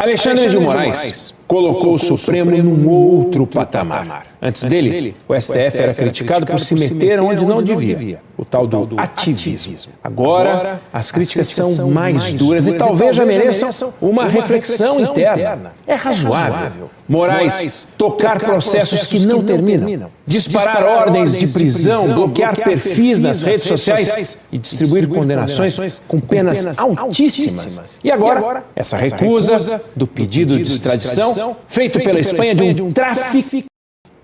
Alexandre de Moraes colocou o Supremo num outro patamar. Antes dele, o STF era criticado por se meter onde não devia, o tal do ativismo. Agora, as críticas são mais duras e talvez já mereçam uma reflexão interna. É razoável Moraes tocar processos que não terminam, disparar ordens de prisão, bloquear perfis nas redes sociais e distribuir condenações com penas altíssimas. E agora, essa recusa do pedido de extradição feito pela Espanha de um traficante,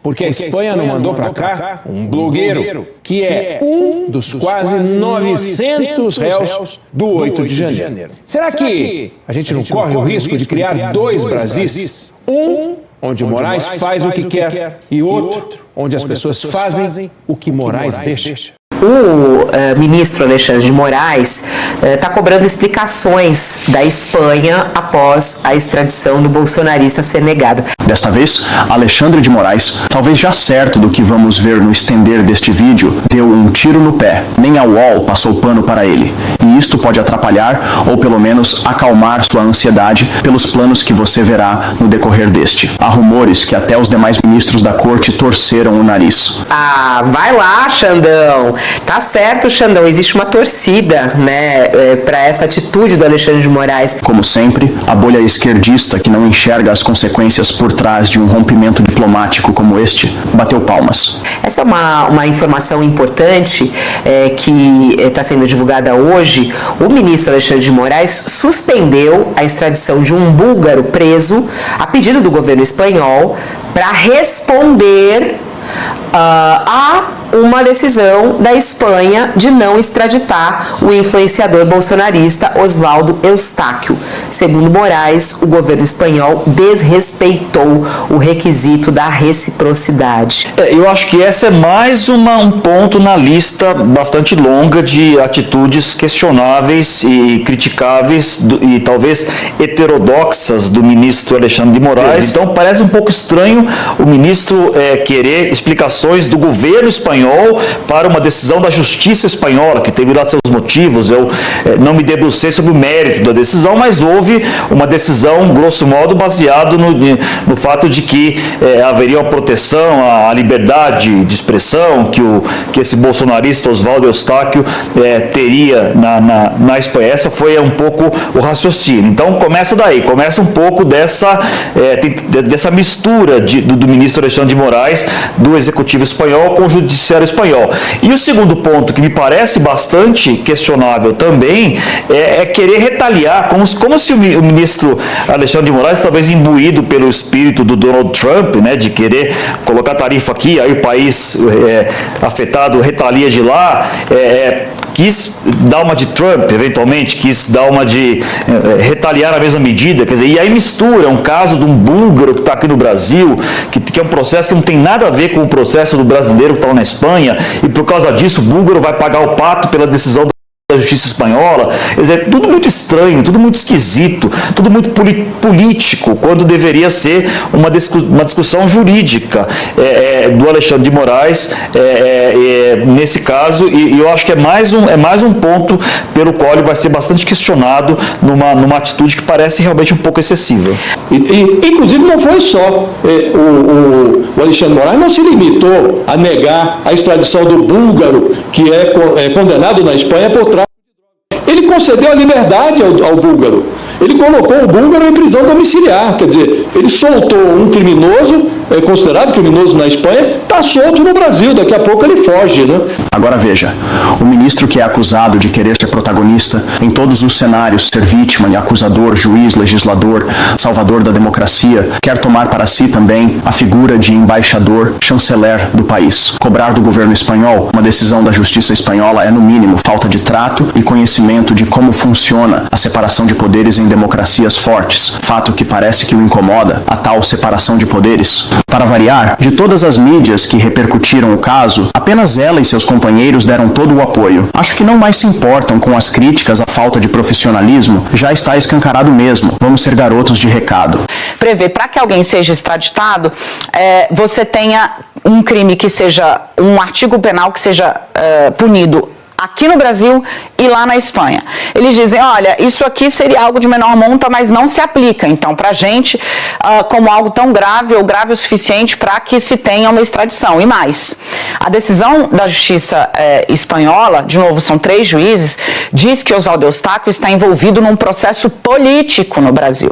porque a Espanha não mandou para cá um blogueiro que é um dos quase 900 réus do 8 de janeiro. Será que a gente não corre o risco de criar dois Brasis? Um onde Moraes faz o que quer e outro onde as pessoas fazem o que Moraes deixa? O ministro Alexandre de Moraes está cobrando explicações da Espanha após a extradição do bolsonarista ser negado. Desta vez, Alexandre de Moraes, talvez já certo do que vamos ver no estender deste vídeo, deu um tiro no pé. Nem a UOL passou pano para ele. E isto pode atrapalhar, ou pelo menos acalmar sua ansiedade pelos planos que você verá no decorrer deste. Há rumores que até os demais ministros da corte torceram o nariz. Ah, vai lá, Xandão. Tá certo, Xandão, existe uma torcida, né, para essa atitude do Alexandre de Moraes. Como sempre, a bolha esquerdista que não enxerga as consequências por trás de um rompimento diplomático como este, bateu palmas. Essa é uma informação importante que está sendo divulgada hoje. O ministro Alexandre de Moraes suspendeu a extradição de um búlgaro preso a pedido do governo espanhol para responder a uma decisão da Espanha de não extraditar o influenciador bolsonarista Oswaldo Eustáquio. Segundo Moraes, o governo espanhol desrespeitou o requisito da reciprocidade. Eu acho que essa é mais um ponto na lista bastante longa de atitudes questionáveis e criticáveis e talvez heterodoxas do ministro Alexandre de Moraes. Então parece um pouco estranho o ministro querer explicações do governo espanhol para uma decisão da justiça espanhola, que teve lá seus motivos. Eu não me debrucei sobre o mérito da decisão, mas houve uma decisão, grosso modo, baseado no fato de que haveria uma proteção à liberdade de expressão que esse bolsonarista Oswaldo Eustáquio teria na Espanha. Essa foi um pouco o raciocínio. Então começa daí, começa um pouco dessa mistura do ministro Alexandre de Moraes, do executivo espanhol com o judiciário espanhol. E o segundo ponto que me parece bastante questionável também é querer retaliar, como se o ministro Alexandre de Moraes, talvez imbuído pelo espírito do Donald Trump, né, de querer colocar tarifa aqui, aí o país afetado retalia de lá, quis dar uma de Trump, eventualmente, quis dar uma de retaliar na mesma medida, quer dizer, e aí mistura um caso de um búlgaro que está aqui no Brasil, que é um processo que não tem nada a ver com o processo do brasileiro que está lá na Espanha, e por causa disso o búlgaro vai pagar o pato pela decisão da justiça espanhola. Quer dizer, tudo muito estranho, tudo muito esquisito, tudo muito político, quando deveria ser uma discussão jurídica do Alexandre de Moraes nesse caso, e eu acho que é mais um ponto pelo qual ele vai ser bastante questionado numa atitude que parece realmente um pouco excessiva. Inclusive não foi só o Alexandre de Moraes não se limitou a negar a extradição do búlgaro que é condenado na Espanha por tráfico. Ele concedeu a liberdade ao búlgaro. Ele colocou o búlgaro em prisão domiciliar, quer dizer, ele soltou um criminoso, considerado criminoso na Espanha, está solto no Brasil, daqui a pouco ele foge, né? Agora veja, o ministro que é acusado de querer ser protagonista em todos os cenários, ser vítima e acusador, juiz, legislador, salvador da democracia, quer tomar para si também a figura de embaixador, chanceler do país. Cobrar do governo espanhol uma decisão da justiça espanhola é, no mínimo, falta de trato e conhecimento de como funciona a separação de poderes em democracias fortes, fato que parece que o incomoda, a tal separação de poderes. Para variar, de todas as mídias que repercutiram o caso, apenas ela e seus companheiros deram todo o apoio. Acho que não mais se importam com as críticas à falta de profissionalismo, já está escancarado mesmo. Vamos ser garotos de recado. Prevê, para que alguém seja extraditado, você tenha um crime que seja, um artigo penal que seja punido aqui no Brasil e lá na Espanha. Eles dizem, olha, isso aqui seria algo de menor monta, mas não se aplica, então, para a gente, como algo tão grave ou grave o suficiente para que se tenha uma extradição. E mais, a decisão da Justiça espanhola, de novo, são 3 juízes, diz que Oswaldo Eustáquio está envolvido num processo político no Brasil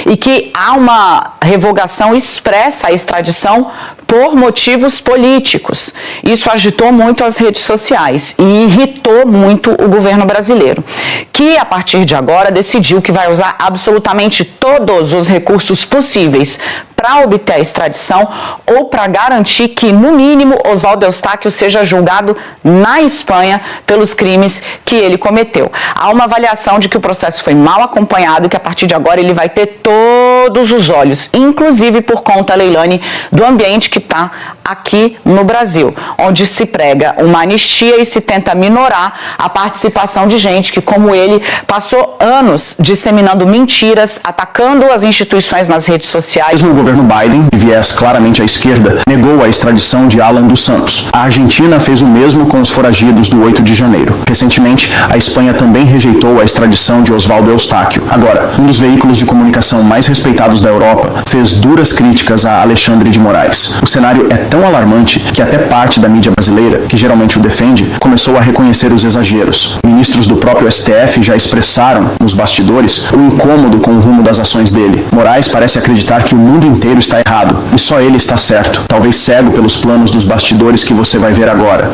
e que há uma revogação expressa à extradição por motivos políticos. Isso agitou muito as redes sociais e irritou muito o governo brasileiro, que a partir de agora decidiu que vai usar absolutamente todos os recursos possíveis para obter a extradição ou para garantir que, no mínimo, Oswaldo Eustáquio seja julgado na Espanha pelos crimes que ele cometeu. Há uma avaliação de que o processo foi mal acompanhado e que, a partir de agora, ele vai ter todos os olhos, inclusive por conta, Leilani, do ambiente que está aqui no Brasil, onde se prega uma anistia e se tenta minorar a participação de gente que, como ele, passou anos disseminando mentiras, atacando as instituições nas redes sociais. O governo Biden, de viés claramente à esquerda, negou a extradição de Alan dos Santos. A Argentina fez o mesmo com os foragidos do 8 de janeiro. Recentemente, a Espanha também rejeitou a extradição de Oswaldo Eustáquio. Agora, um dos veículos de comunicação mais respeitados da Europa fez duras críticas a Alexandre de Moraes. O cenário é tão alarmante que até parte da mídia brasileira, que geralmente o defende, começou a reconhecer os exageros. Ministros do próprio STF já expressaram, nos bastidores, o incômodo com o rumo das ações dele. Moraes parece acreditar que o mundo inteiro está errado e só ele está certo, talvez cego pelos planos dos bastidores que você vai ver agora.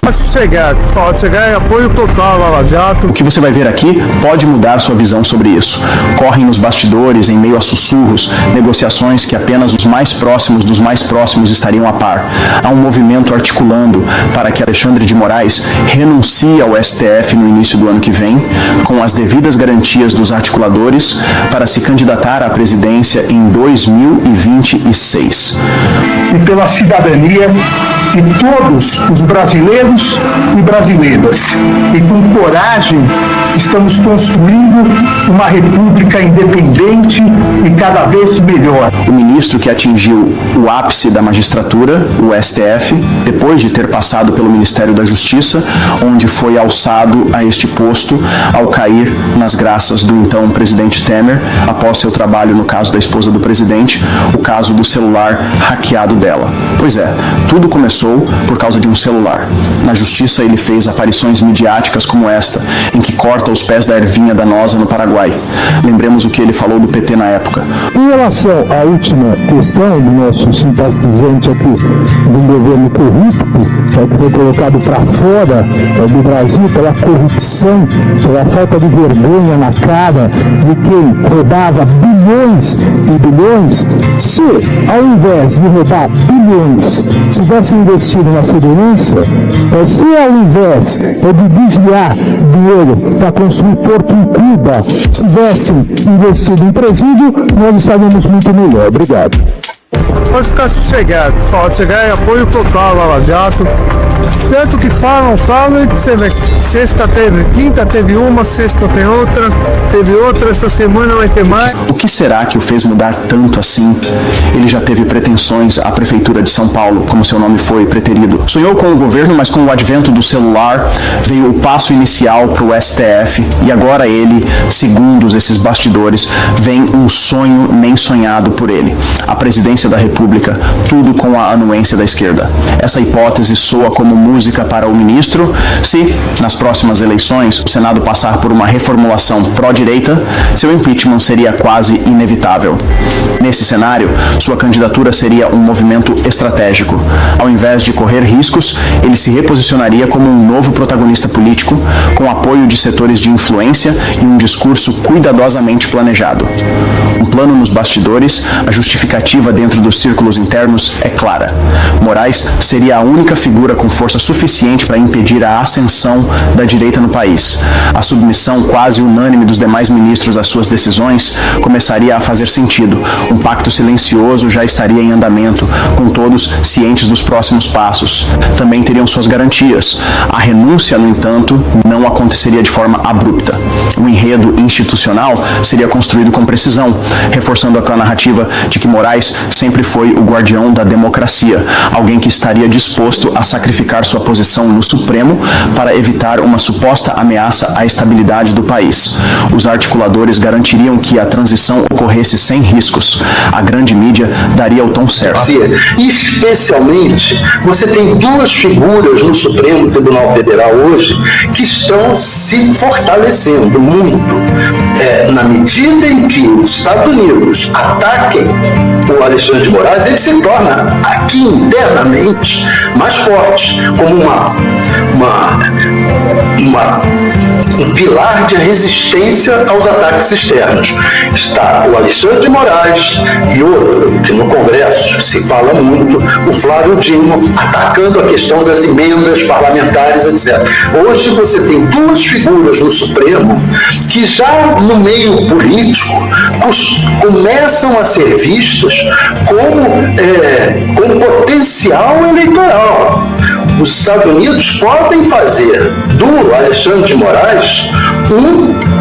Fala de chegar é apoio total ao Lava Jato. O que você vai ver aqui pode mudar sua visão sobre isso. Correm nos bastidores, em meio a sussurros, negociações que apenas os mais próximos dos mais próximos estariam a par. Há um movimento articulando para que Alexandre de Moraes renuncie ao STF no início do ano que vem, com as devidas garantias dos articuladores, para se candidatar à presidência em 2026. E pela cidadania de todos os brasileiros e brasileiras. E com coragem estamos construindo uma república independente e cada vez melhor. O ministro que atingiu o ápice da magistratura, o STF, depois de ter passado pelo Ministério da Justiça, onde foi alçado a este posto ao cair nas graças do então presidente Temer, após seu trabalho no caso da esposa do presidente, o caso do celular hackeado dela. Pois é, tudo começou por causa de um celular. Na justiça ele fez aparições midiáticas como esta, em que corta os pés da ervinha danosa no Paraguai. Lembremos o que ele falou do PT na época. Em relação à última questão do nosso simpatizante aqui do governo corrupto, que foi colocado para fora do Brasil pela corrupção, pela falta de vergonha na cara de quem roubava bilhões e bilhões, se ao invés de roubar bilhões tivesse investido na segurança, se ao invés de desviar dinheiro para construir porto em Cuba, tivesse investido em presídio, nós estaríamos muito melhor. Obrigado. Pode ficar sossegado. Fala de chegar é apoio total ao Lava Jato. Tanto que falam, e você vê, sexta teve, quinta teve uma, sexta tem outra, teve outra, essa semana vai ter mais. O que será que o fez mudar tanto assim? Ele já teve pretensões à Prefeitura de São Paulo, como seu nome foi preterido. Sonhou com o governo, mas com o advento do celular, veio o passo inicial para o STF, e agora ele, segundo esses bastidores, vem um sonho nem sonhado por ele. A presidência da República, tudo com a anuência da esquerda. Essa hipótese soa como música para o ministro se, nas próximas eleições, o Senado passar por uma reformulação pró-direita, seu impeachment seria quase inevitável. Nesse cenário, sua candidatura seria um movimento estratégico. Ao invés de correr riscos, ele se reposicionaria como um novo protagonista político, com apoio de setores de influência e um discurso cuidadosamente planejado. Um plano nos bastidores, a justificativa dentro dos círculos internos é clara. Moraes seria a única figura com força suficiente para impedir a ascensão da direita no país. A submissão quase unânime dos demais ministros às suas decisões começaria a fazer sentido. Um pacto silencioso já estaria em andamento, com todos cientes dos próximos passos. Também teriam suas garantias. A renúncia, no entanto, não aconteceria de forma abrupta. O enredo institucional seria construído com precisão, reforçando a narrativa de que Moraes sempre sempre foi o guardião da democracia, alguém que estaria disposto a sacrificar sua posição no Supremo para evitar uma suposta ameaça à estabilidade do país. Os articuladores garantiriam que a transição ocorresse sem riscos. A grande mídia daria o tom certo. E especialmente, você tem duas figuras no Supremo Tribunal Federal hoje que estão se fortalecendo muito. Na medida em que os Estados Unidos ataquem o Alexandre de Moraes, ele se torna aqui internamente mais forte, como um pilar de resistência aos ataques externos. Está o Alexandre de Moraes e outro, que no Congresso se fala muito, o Flávio Dino, atacando a questão das emendas parlamentares, etc. Hoje você tem duas figuras no Supremo que já no meio político começam a ser vistas como potencial eleitoral. Os Estados Unidos podem fazer do Alexandre de Moraes um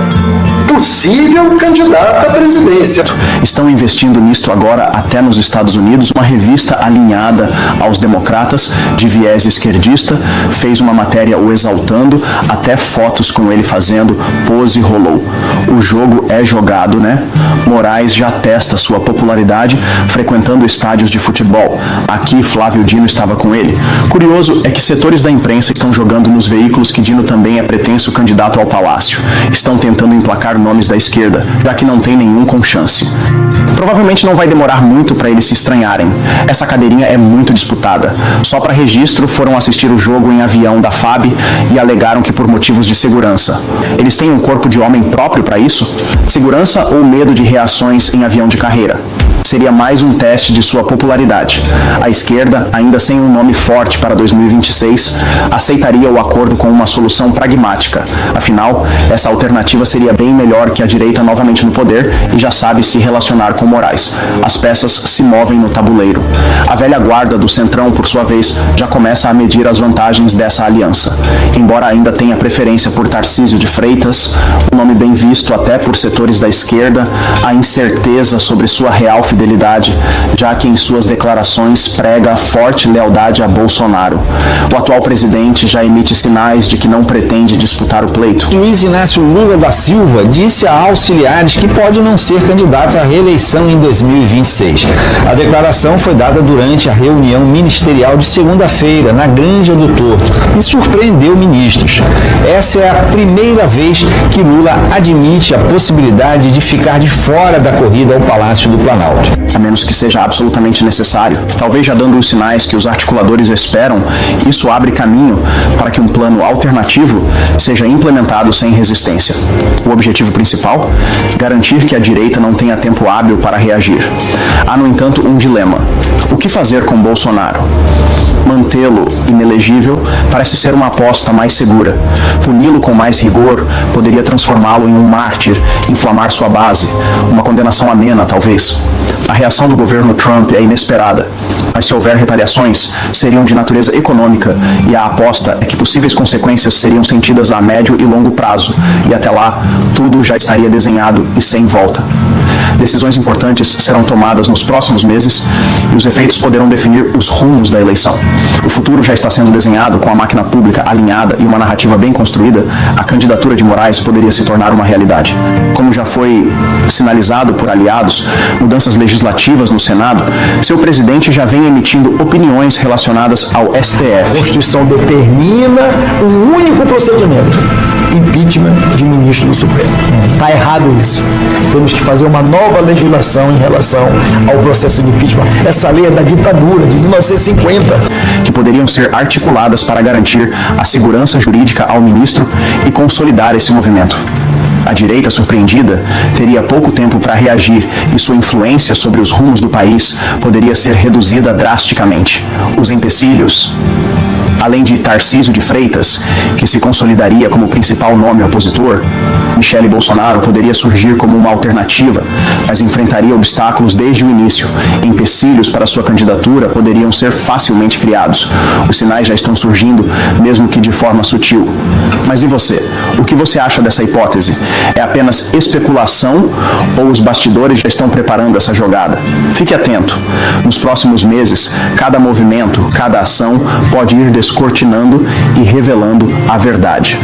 possível candidato à presidência. Estão investindo nisto agora até nos Estados Unidos. Uma revista alinhada aos democratas, de viés esquerdista, fez uma matéria o exaltando, até fotos com ele fazendo pose rolou. O jogo é jogado, né? Moraes já testa sua popularidade frequentando estádios de futebol. Aqui Flávio Dino estava com ele. Curioso é que setores da imprensa estão jogando nos veículos que Dino também é pretenso candidato ao Palácio. Estão tentando emplacar nomes da esquerda, já que não tem nenhum com chance. Provavelmente não vai demorar muito para eles se estranharem. Essa cadeirinha é muito disputada. Só para registro, foram assistir o jogo em avião da FAB e alegaram que por motivos de segurança. Eles têm um corpo de homem próprio para isso? Segurança ou medo de reações em avião de carreira? Seria mais um teste de sua popularidade. A esquerda, ainda sem um nome forte para 2026, aceitaria o acordo com uma solução pragmática. Afinal, essa alternativa seria bem melhor que a direita novamente no poder e já sabe se relacionar com Moraes. As peças se movem no tabuleiro. A velha guarda do Centrão, por sua vez, já começa a medir as vantagens dessa aliança. Embora ainda tenha preferência por Tarcísio de Freitas, um nome bem visto até por setores da esquerda, a incerteza sobre sua real fidelidade, já que em suas declarações prega forte lealdade a Bolsonaro. O atual presidente já emite sinais de que não pretende disputar o pleito. Luiz Inácio Lula da Silva disse a auxiliares que pode não ser candidato à reeleição em 2026. A declaração foi dada durante a reunião ministerial de segunda-feira, na Granja do Torto, e surpreendeu ministros. Essa é a primeira vez que Lula admite a possibilidade de ficar de fora da corrida ao Palácio do Planalto. A menos que seja absolutamente necessário. Talvez já dando os sinais que os articuladores esperam, isso abre caminho para que um plano alternativo seja implementado sem resistência. O objetivo principal? Garantir que a direita não tenha tempo hábil para reagir. Há, no entanto, um dilema. O que fazer com Bolsonaro? Mantê-lo inelegível parece ser uma aposta mais segura. Puni-lo com mais rigor poderia transformá-lo em um mártir, inflamar sua base, uma condenação amena, talvez. A reação do governo Trump é inesperada, mas se houver retaliações, seriam de natureza econômica e a aposta é que possíveis consequências seriam sentidas a médio e longo prazo, e até lá, tudo já estaria desenhado e sem volta. Decisões importantes serão tomadas nos próximos meses e os efeitos poderão definir os rumos da eleição. O futuro já está sendo desenhado com a máquina pública alinhada e uma narrativa bem construída. A candidatura de Moraes poderia se tornar uma realidade. Como já foi sinalizado por aliados, mudanças legislativas no Senado, seu presidente já vem emitindo opiniões relacionadas ao STF. A Constituição determina um único procedimento: impeachment de ministro do Supremo. Está errado isso. Temos que fazer uma nova legislação em relação ao processo de impeachment. Essa lei é da ditadura, de 1950. Que poderiam ser articuladas para garantir a segurança jurídica ao ministro e consolidar esse movimento. A direita, surpreendida, teria pouco tempo para reagir e sua influência sobre os rumos do país poderia ser reduzida drasticamente. Os empecilhos Além de Tarcísio de Freitas, que se consolidaria como principal nome opositor, Michele Bolsonaro poderia surgir como uma alternativa, mas enfrentaria obstáculos desde o início. Empecilhos para sua candidatura poderiam ser facilmente criados. Os sinais já estão surgindo, mesmo que de forma sutil. Mas e você? O que você acha dessa hipótese? É apenas especulação ou os bastidores já estão preparando essa jogada? Fique atento. Nos próximos meses, cada movimento, cada ação pode ir descortinando e revelando a verdade.